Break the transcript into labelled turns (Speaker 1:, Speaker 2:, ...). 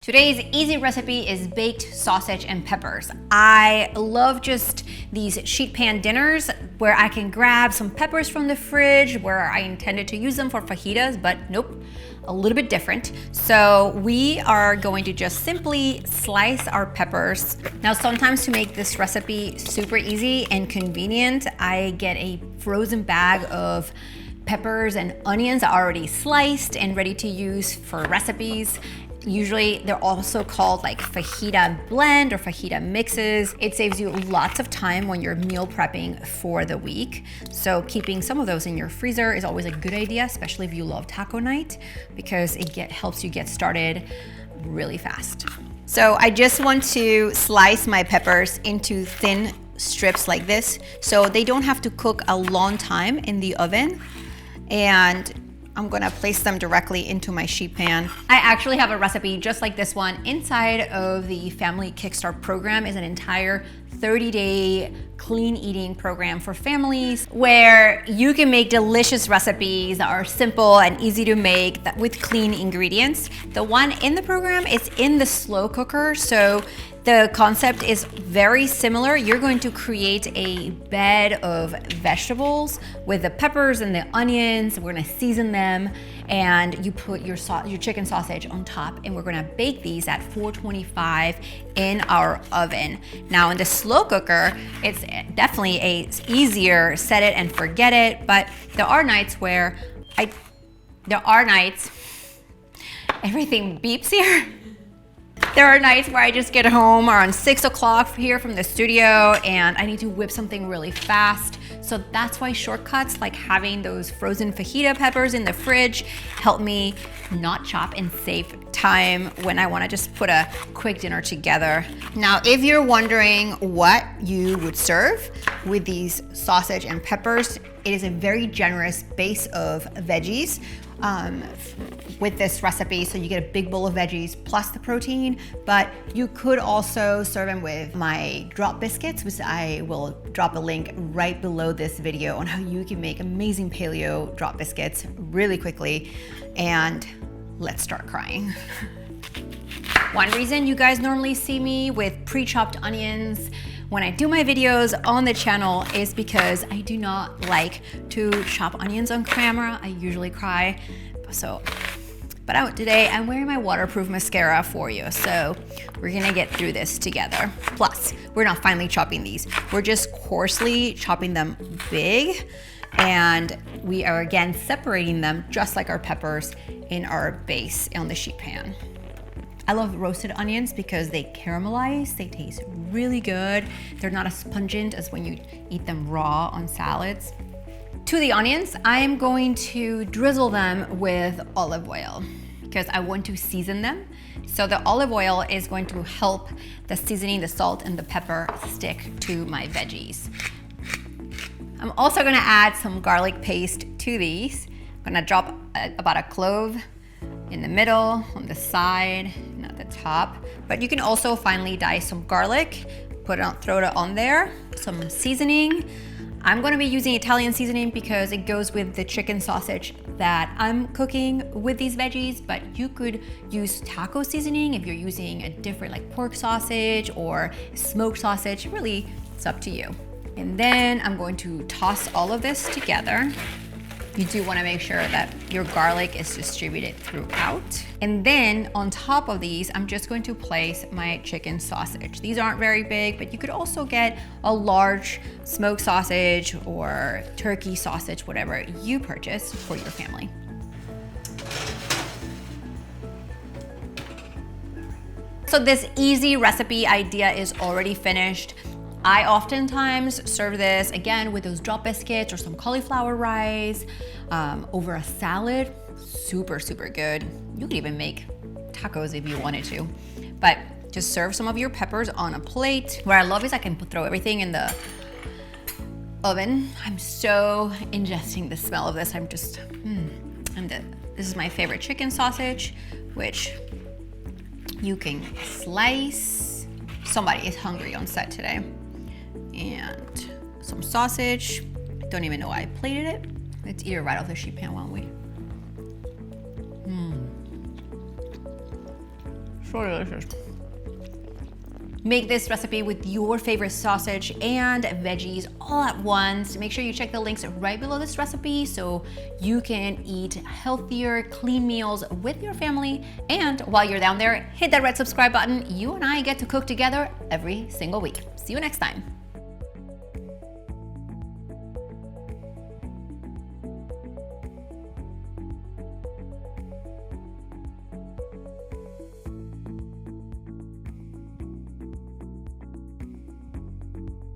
Speaker 1: Today's easy recipe is baked sausage and peppers. I love just these sheet pan dinners where I can grab some peppers from the fridge where I intended to use them for fajitas, but nope, a little bit different. So we are going to just simply slice our peppers. Now, sometimes to make this recipe super easy and convenient, I get a frozen bag of peppers and onions already sliced and ready to use for recipes. Usually they're also called like fajita blend or fajita mixes. It saves you lots of time when you're meal prepping for the week. So keeping some of those in your freezer is always a good idea, especially if you love taco night, because it helps you get started really fast. So I just want to slice my peppers into thin strips like this, so they don't have to cook a long time in the oven. And I'm gonna place them directly into my sheet pan. I actually have a recipe just like this one. Inside of the Family Kickstart program is an entire 30-day clean eating program for families where you can make delicious recipes that are simple and easy to make with clean ingredients. The one in the program is in the slow cooker, so the concept is very similar. You're going to create a bed of vegetables with the peppers and the onions. We're gonna season them, and you put your chicken sausage on top, and we're gonna bake these at 425 in our oven. Now in the slow cooker, it's definitely easier set it and forget it, but there are nights where everything beeps here. There are nights where I just get home around 6 o'clock here from the studio and I need to whip something really fast. So that's why shortcuts like having those frozen fajita peppers in the fridge help me not chop and save time when I want to just put a quick dinner together. Now, if you're wondering what you would serve with these sausage and peppers, it is a very generous base of veggies with this recipe. So you get a big bowl of veggies plus the protein, but you could also serve them with my drop biscuits, which I will drop a link right below this video on how you can make amazing paleo drop biscuits really quickly. And let's start crying. One reason you guys normally see me with pre-chopped onions when I do my videos on the channel is because I do not like to chop onions on camera. I usually cry. But today I'm wearing my waterproof mascara for you. So we're gonna get through this together. Plus, we're not finely chopping these. We're just coarsely chopping them big. And we are again separating them just like our peppers in our base on the sheet pan. I love roasted onions because they caramelize, they taste really good. They're not as pungent as when you eat them raw on salads. To the onions, I am going to drizzle them with olive oil because I want to season them. So the olive oil is going to help the seasoning, the salt and the pepper stick to my veggies. I'm also gonna add some garlic paste to these. I'm gonna drop about a clove in the middle, on the side, and at the top. But you can also finely dice some garlic, throw it on there, some seasoning. I'm gonna be using Italian seasoning because it goes with the chicken sausage that I'm cooking with these veggies, but you could use taco seasoning if you're using a different like pork sausage or smoked sausage. Really, it's up to you. And then I'm going to toss all of this together. You do want to make sure that your garlic is distributed throughout. And then on top of these, I'm just going to place my chicken sausage. These aren't very big, but you could also get a large smoked sausage or turkey sausage, whatever you purchase for your family. So this easy recipe idea is already finished. I oftentimes serve this again with those drop biscuits or some cauliflower rice over a salad. Super, super good. You could even make tacos if you wanted to. But just serve some of your peppers on a plate. What I love is I can throw everything in the oven. I'm so ingesting the smell of this. This is my favorite chicken sausage, which you can slice. Somebody is hungry on set today. And some sausage. Don't even know why I plated it. Let's eat it right off the sheet pan, won't we? So delicious. Make this recipe with your favorite sausage and veggies all at once. Make sure you check the links right below this recipe so you can eat healthier, clean meals with your family. And while you're down there, hit that red subscribe button. You and I get to cook together every single week. See you next time.